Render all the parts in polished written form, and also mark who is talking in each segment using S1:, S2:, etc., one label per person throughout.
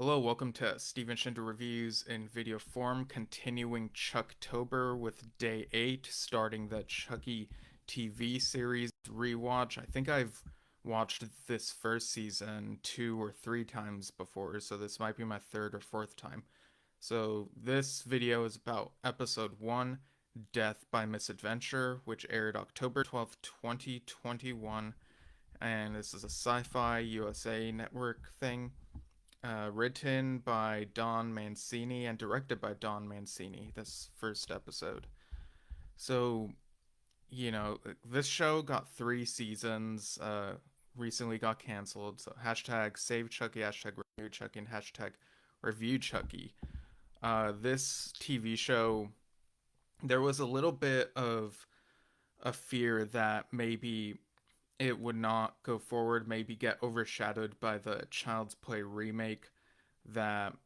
S1: Hello, welcome to Steven Shinder Reviews in video form, continuing Chucktober with day 8, starting the Chucky TV series rewatch. I think I've watched this first season 2 or 3 times before, so this might be my third or fourth time. So this video is about episode 1, Death by Misadventure, which aired October 12th, 2021, and this is a Sci-Fi USA network thing. Written by Don Mancini and directed by Don Mancini, this first episode. So, this show got 3 seasons, recently got canceled. So, hashtag save Chucky, hashtag review Chucky, and hashtag review Chucky. This TV show, there was a little bit of a fear that maybe it would not go forward, maybe get overshadowed by the Child's Play remake that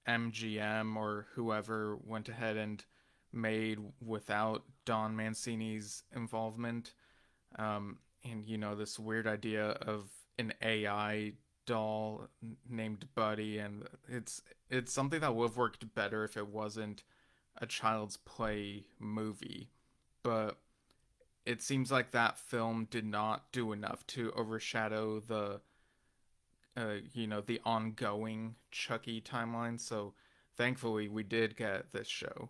S1: MGM or whoever went ahead and made without Don Mancini's involvement. And this weird idea of an AI doll named Buddy, and it's something that would have worked better if it wasn't a Child's Play movie. But it seems like that film did not do enough to overshadow the ongoing Chucky timeline. So thankfully, we did get this show.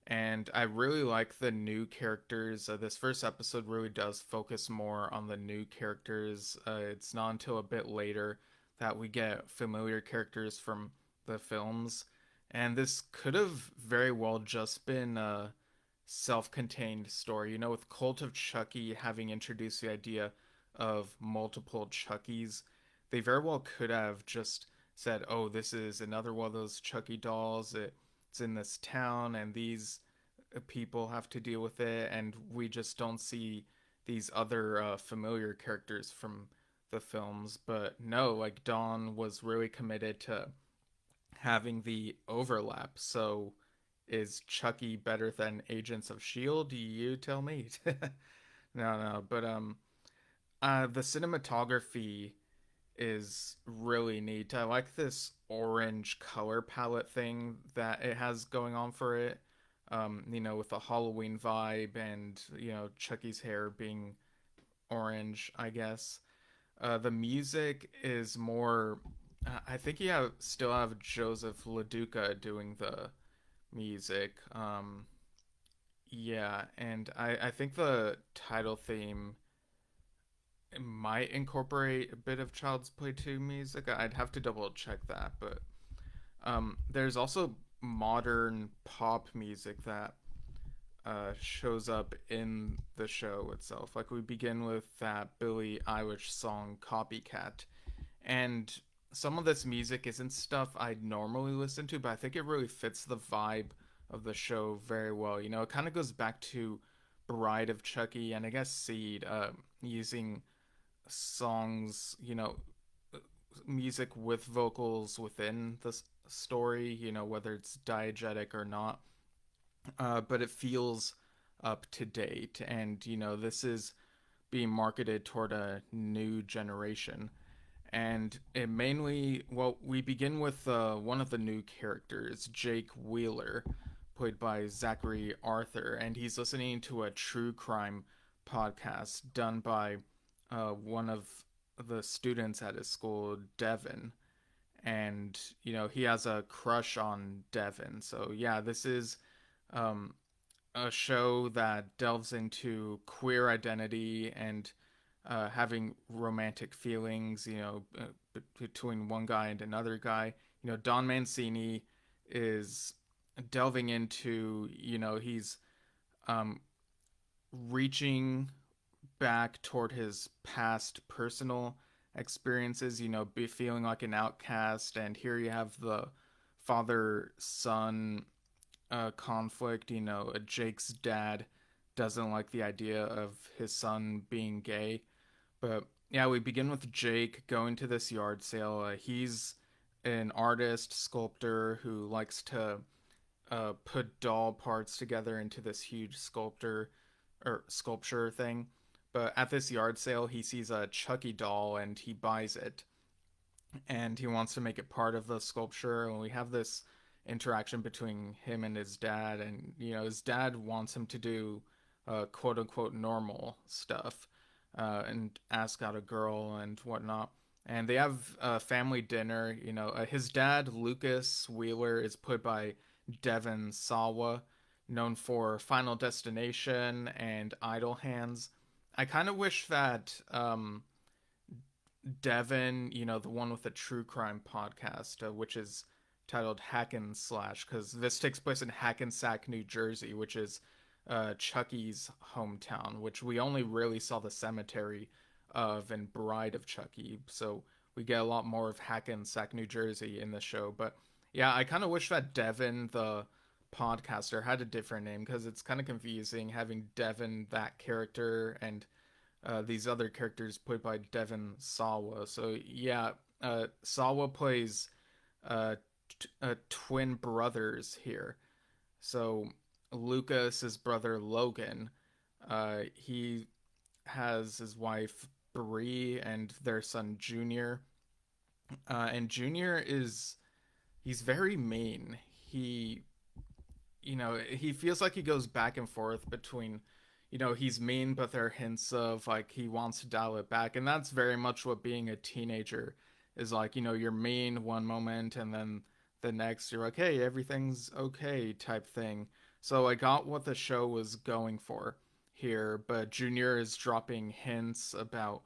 S1: And I really like the new characters. This first episode really does focus more on the new characters. It's not until a bit later that we get familiar characters from the films. And this could have very well just been a self contained story. With Cult of Chucky having introduced the idea of multiple Chuckies, they very well could have just said, "Oh, this is another one of those Chucky dolls. It's in this town, and these people have to deal with it, and we just don't see these other familiar characters from the films." But no, like Dawn was really committed to having the overlap. So, is Chucky better than Agents of Shield? You tell me. No, no, but the cinematography is really neat. I like this orange color palette thing that it has going on for it. With the Halloween vibe and, Chucky's hair being orange, I guess. The music is more. I think still have Joseph LaDuca doing the music. Yeah, and I think the title theme might incorporate a bit of Child's Play 2 music. I'd have to double check that, but there's also modern pop music that shows up in the show itself. Like we begin with that Billie Eilish song "Copycat," and some of this music isn't stuff I'd normally listen to, but I think it really fits the vibe of the show very well. It kind of goes back to Bride of Chucky and I guess Seed, using songs, music with vocals within the story, whether it's diegetic or not. But it feels up to date, and this is being marketed toward a new generation. And it mainly, well, we begin with one of the new characters, Jake Wheeler, played by Zachary Arthur, and he's listening to a true crime podcast done by one of the students at his school, Devin. And, he has a crush on Devin. So, yeah, this is um, a show that delves into queer identity and having romantic feelings, between one guy and another guy. Don Mancini is delving into, he's um, reaching back toward his past personal experiences, be feeling like an outcast. And here you have the father son conflict. Jake's dad doesn't like the idea of his son being gay. But yeah, we begin with Jake going to this yard sale. He's an artist, sculptor who likes to put doll parts together into this huge sculpture thing. But at this yard sale, he sees a Chucky doll and he buys it. and he wants to make it part of the sculpture. And we have this interaction between him and his dad, and his dad wants him to do quote unquote normal stuff, and ask out a girl and whatnot. And they have a family dinner. His dad, Lucas Wheeler, is played by Devon Sawa, known for Final Destination and Idle Hands. I kind of wish that Devin, the one with the true crime podcast, which is titled Hack and Slash, because this takes place in Hackensack, New Jersey, which is Chucky's hometown, which we only really saw the cemetery of in Bride of Chucky. So we get a lot more of Hackensack, New Jersey in the show. But yeah, I kind of wish that Devin, the podcaster, had a different name because it's kind of confusing having Devin, that character, and these other characters played by Devon Sawa. So yeah, Sawa plays twin brothers here. So Lucas's brother Logan, he has his wife Bree and their son Junior. And Junior he's very mean. He feels like he goes back and forth between, he's mean, but there are hints of like he wants to dial it back. And that's very much what being a teenager is like. You're mean one moment and then the next you're like, hey, everything's okay type thing. So I got what the show was going for here, but Junior is dropping hints about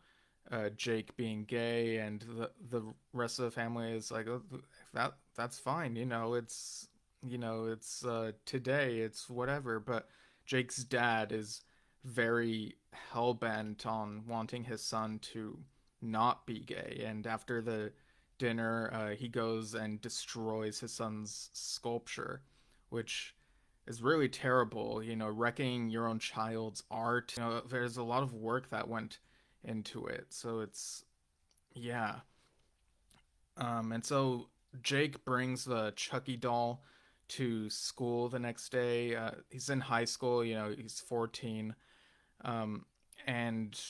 S1: Jake being gay, and the rest of the family is like, oh, that's fine. It's today, it's whatever. But Jake's dad is very hell bent on wanting his son to not be gay, and after the dinner, he goes and destroys his son's sculpture, which is really terrible. Wrecking your own child's art. There's a lot of work that went into it, so it's yeah. And so Jake brings the Chucky doll to school the next day. He's in high school, he's 14. Um, and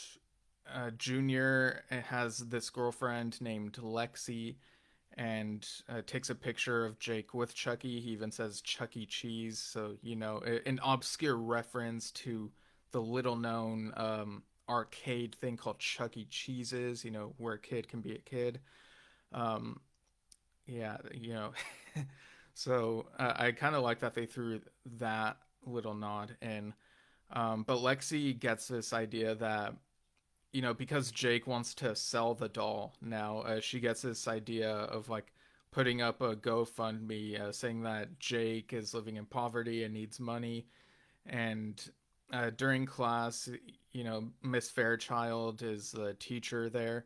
S1: Junior has this girlfriend named Lexi, and takes a picture of Jake with Chucky. He even says Chucky Cheese. So, an obscure reference to the little known arcade thing called Chucky Cheeses, where a kid can be a kid. Um, yeah, so I kind of like that they threw that little nod in. But Lexi gets this idea that, because Jake wants to sell the doll now, she gets this idea of like putting up a GoFundMe, saying that Jake is living in poverty and needs money. And during class, Miss Fairchild is the teacher there.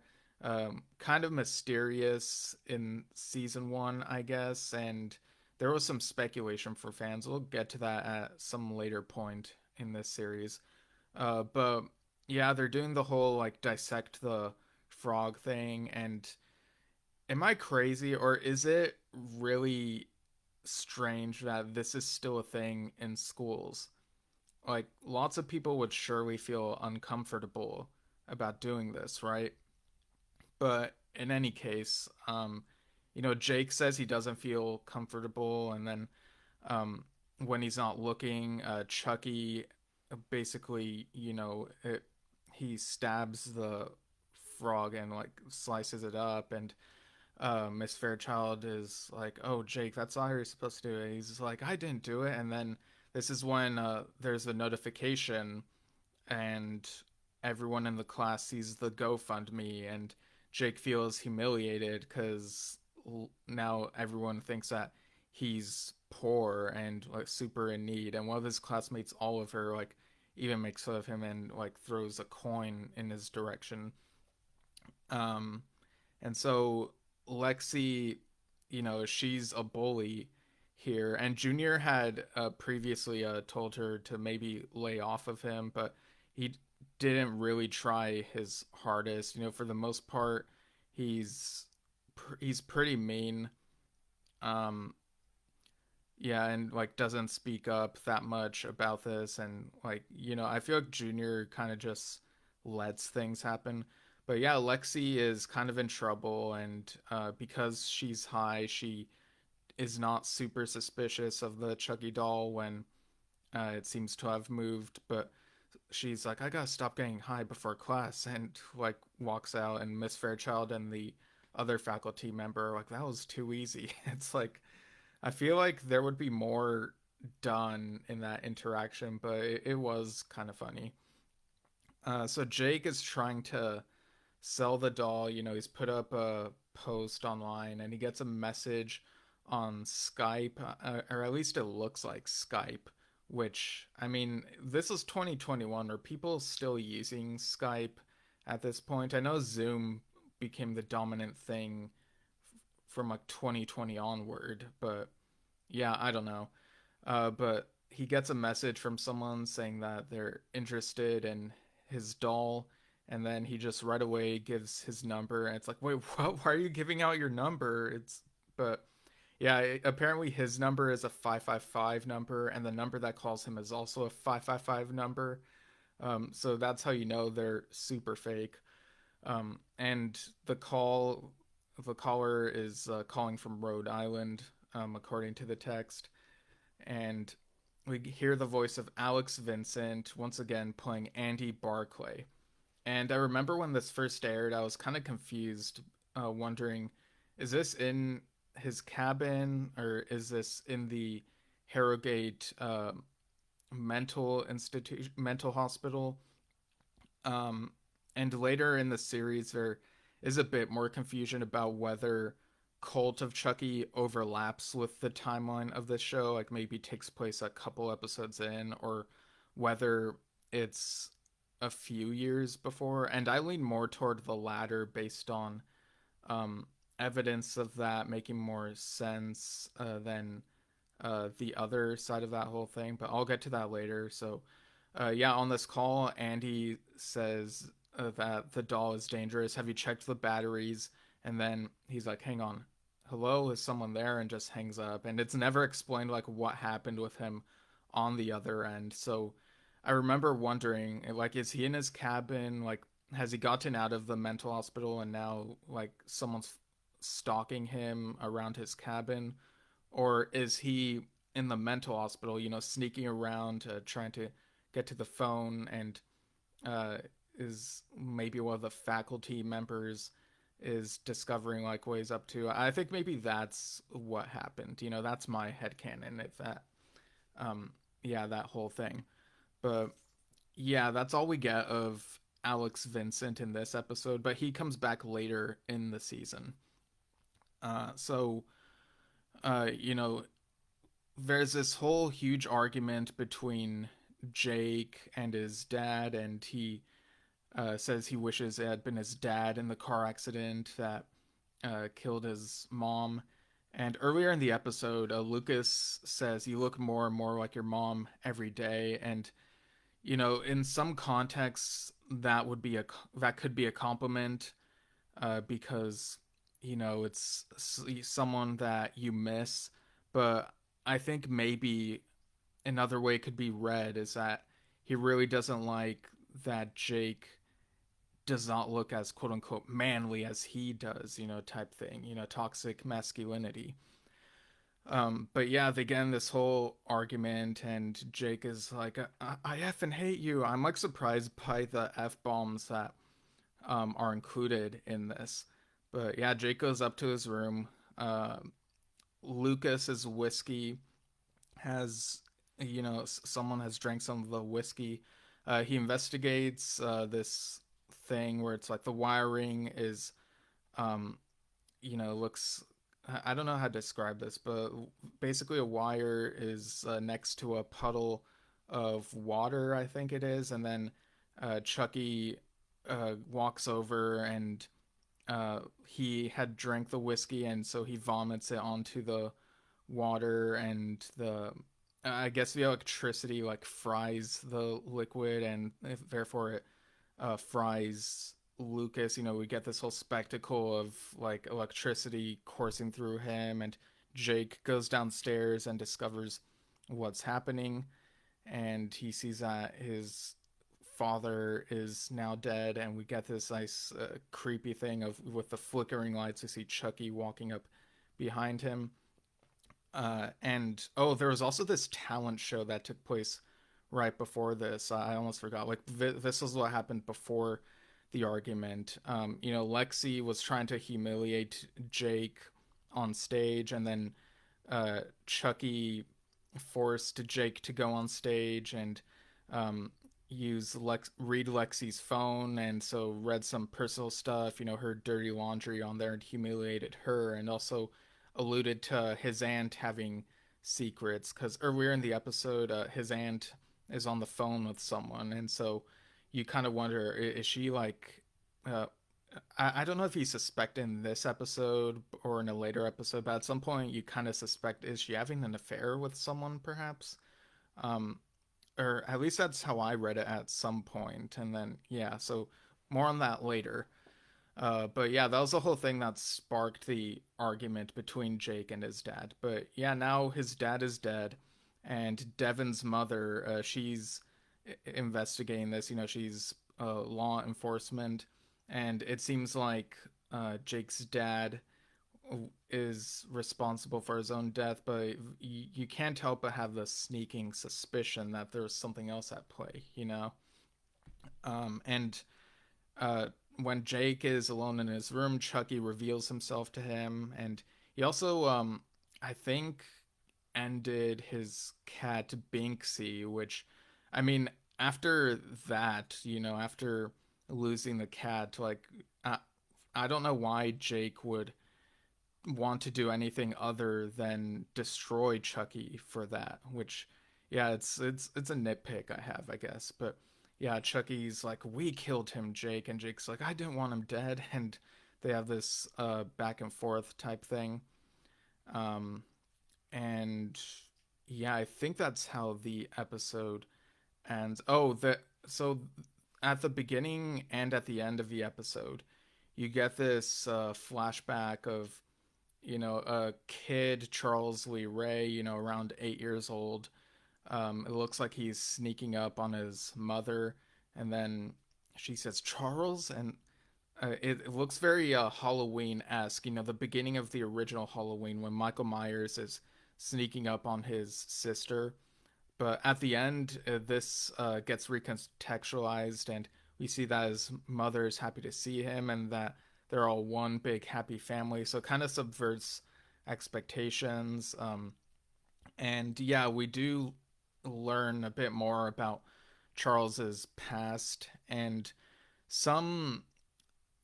S1: Kind of mysterious in season one, I guess, and there was some speculation for fans. We'll get to that at some later point in this series. But yeah, they're doing the whole like dissect the frog thing, and am I crazy or is it really strange that this is still a thing in schools? Like lots of people would surely feel uncomfortable about doing this, right? But in any case, Jake says he doesn't feel comfortable, and then when he's not looking, Chucky basically, he stabs the frog and like slices it up, and Miss Fairchild is like, "Oh, Jake, that's all you're supposed to do." And he's like, "I didn't do it." And then this is when there's a notification, and everyone in the class sees the GoFundMe, and Jake feels humiliated because now everyone thinks that he's poor and like super in need. And one of his classmates, Oliver, like even makes fun of him and like throws a coin in his direction. Um, and so Lexi, she's a bully here, and Junior had previously told her to maybe lay off of him, but he didn't really try his hardest. For the most part, he's he's pretty mean. Um, yeah, and like doesn't speak up that much about this, and like I feel like Junior kind of just lets things happen. But yeah, Lexi is kind of in trouble, and because she's high, she is not super suspicious of the Chucky doll when it seems to have moved. But she's like, I gotta stop getting high before class, and like walks out, and Miss Fairchild and the other faculty member are like, that was too easy. It's like, I feel like there would be more done in that interaction, but it was kind of funny. So Jake is trying to sell the doll. He's put up a post online and he gets a message on Skype, or at least it looks like Skype, which, I mean, this is 2021. Are people still using Skype at this point? I know Zoom became the dominant thing from like 2020 onward, but yeah, I don't know. But he gets a message from someone saying that they're interested in his doll, and then he just right away gives his number, and it's like, wait, what? Why are you giving out your number? But yeah, apparently his number is a 555 number, and the number that calls him is also a 555 number. So that's how you know they're super fake. And the caller is calling from Rhode Island, according to the text, and we hear the voice of Alex Vincent once again playing Andy Barclay. And I remember when this first aired, I was kind of confused, wondering, is this in his cabin or is this in the Harrogate mental hospital? Um, and later in the series, there is a bit more confusion about whether Cult of Chucky overlaps with the timeline of this show, like maybe takes place a couple episodes in, or whether it's a few years before. And I lean more toward the latter based on um, evidence of that making more sense than the other side of that whole thing. But I'll get to that later. So yeah, on this call, Andy says that the doll is dangerous. Have you checked the batteries? And then he's like, hang on. Hello, is someone there? And just hangs up. And it's never explained like what happened with him on the other end. So I remember wondering, like, is he in his cabin? Like, has he gotten out of the mental hospital and now like someone's stalking him around his cabin? Or is he in the mental hospital, sneaking around, trying to get to the phone, and uh, is maybe one of the faculty members is discovering like what he's up to. I think maybe that's what happened. That's my headcanon. If that, um, yeah, that whole thing. But yeah, that's all we get of Alex Vincent in this episode. But he comes back later in the season. So you know, there's this whole huge argument between Jake and his dad, and he says he wishes it had been his dad in the car accident that killed his mom. And earlier in the episode, Lucas says, you look more and more like your mom every day. And, in some contexts, that could be a compliment because, it's someone that you miss. But I think maybe another way it could be read is that he really doesn't like that Jake does not look as quote unquote manly as he does, type thing, toxic masculinity. But yeah, they get in this whole argument, and Jake is like, I effing hate you. I'm like surprised by the F bombs that are included in this. But yeah, Jake goes up to his room. Lucas's whiskey has, someone has drank some of the whiskey. He investigates this thing where it's like the wiring is, um, looks. I don't know how to describe this, but basically a wire is next to a puddle of water, I think it is, and then Chucky walks over and he had drank the whiskey, and so he vomits it onto the water, and the I guess the electricity like fries the liquid, and therefore it fries Lucas. We get this whole spectacle of like electricity coursing through him, and Jake goes downstairs and discovers what's happening, and he sees that his father is now dead, and we get this nice creepy thing of with the flickering lights. We see Chucky walking up behind him, and oh, there was also this talent show that took place right before this. I almost forgot. Like this was what happened before the argument. Lexi was trying to humiliate Jake on stage, and then Chucky forced Jake to go on stage and um, read Lexi's phone, and so read some personal stuff, her dirty laundry on there, and humiliated her, and also alluded to his aunt having secrets because earlier in the episode, his aunt is on the phone with someone, and so you kind of wonder, is she like uh, I don't know if you suspect in this episode or in a later episode, but at some point you kind of suspect, is she having an affair with someone, perhaps? Um, or at least that's how I read it at some point. And then, yeah, so more on that later. But yeah, that was the whole thing that sparked the argument between Jake and his dad. But yeah, now his dad is dead, and Devin's mother, she's investigating this. She's law enforcement, and it seems like Jake's dad is responsible for his own death, but you can't help but have the sneaking suspicion that there's something else at play. And uh, when Jake is alone in his room, Chucky reveals himself to him, and he also, I think, ended his cat Binksy, which, I mean, after that, after losing the cat, like, I don't know why Jake would want to do anything other than destroy Chucky for that. Which, yeah, it's a nitpick I have, I guess. But yeah, Chucky's like, we killed him, Jake, and Jake's like, I didn't want him dead, and they have this back and forth type thing. Um, and yeah, I think that's how the episode ends. Oh, the so at the beginning and at the end of the episode, you get this flashback of a kid, Charles Lee Ray, around 8 years old. It looks like he's sneaking up on his mother, and then she says Charles, and it looks very Halloween esque. The beginning of the original Halloween when Michael Myers is sneaking up on his sister. But at the end, this gets recontextualized, and we see that his mother is happy to see him, and that they're all one big happy family. So it kind of subverts expectations. And yeah, we do learn a bit more about Charles's past, and some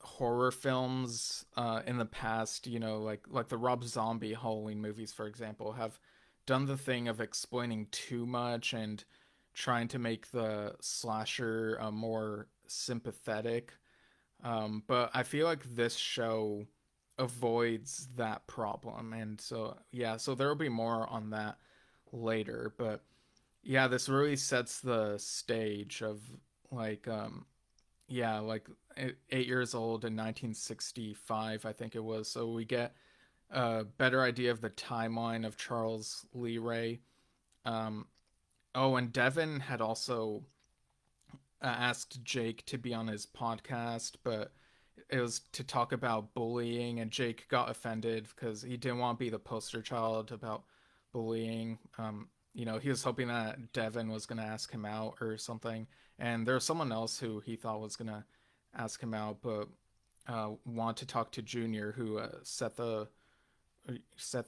S1: horror films in the past, like the Rob Zombie Halloween movies, for example, have done the thing of explaining too much and trying to make the slasher more sympathetic. But I feel like this show avoids that problem, and so yeah, so there will be more on that later. But yeah, this really sets the stage of like yeah, like 8 years old in 1965, I think it was. So we get a better idea of the timeline of Charles Lee Ray. Um, oh, and Devin had also asked Jake to be on his podcast, but it was to talk about bullying, and Jake got offended because he didn't want to be the poster child about bullying. He was hoping that Devin was going to ask him out or something, and there was someone else who he thought was going to ask him out, but want to talk to Junior, who set the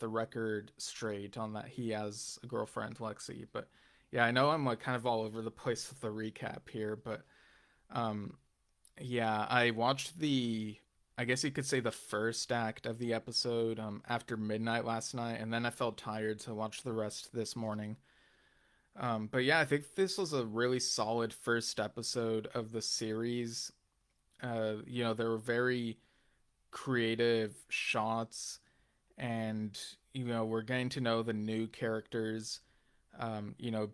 S1: record straight on that he has a girlfriend, Lexi. But yeah, I know I'm like kind of all over the place with the recap here, but um, yeah, I watched I guess you could say the first act of the episode after midnight last night, and then I felt tired, so I watched the rest this morning. But yeah, I think this was a really solid first episode of the series. There were very creative shots, and we're getting to know the new characters.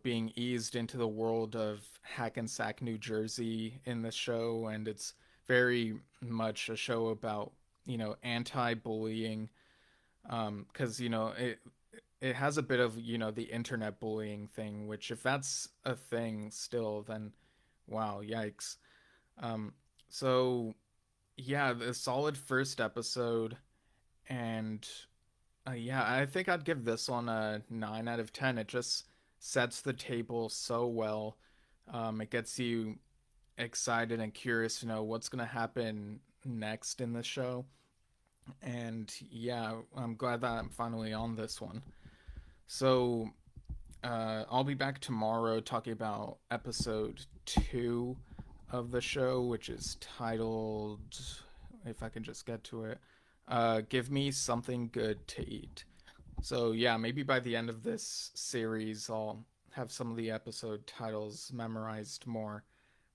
S1: Being eased into the world of Hackensack, New Jersey in the show, and it's very much a show about anti-bullying, because it has a bit of the internet bullying thing, which if that's a thing still, then Wow, yikes. Um, so yeah, the solid first episode, and yeah, I think I'd give this one a 9 out of 10. It just sets the table so well. It gets you excited and curious to know what's gonna happen next in the show. And yeah, I'm glad that I'm finally on this one. So I'll be back tomorrow talking about episode 2 of the show, which is titled, if I can just get to it, Give Me Something Good to Eat. So, yeah, maybe by the end of this series, I'll have some of the episode titles memorized more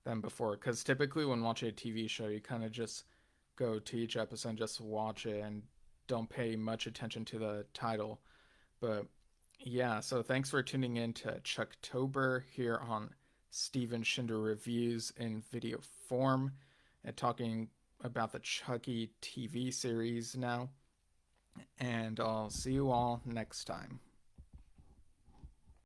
S1: than before. Because typically, when watching a TV show, you kind of just go to each episode and just watch it and don't pay much attention to the title. But yeah, so thanks for tuning in to Chucktober here on Steven Shinder Reviews in video form and talking about the Chucky TV series now. And I'll see you all next time.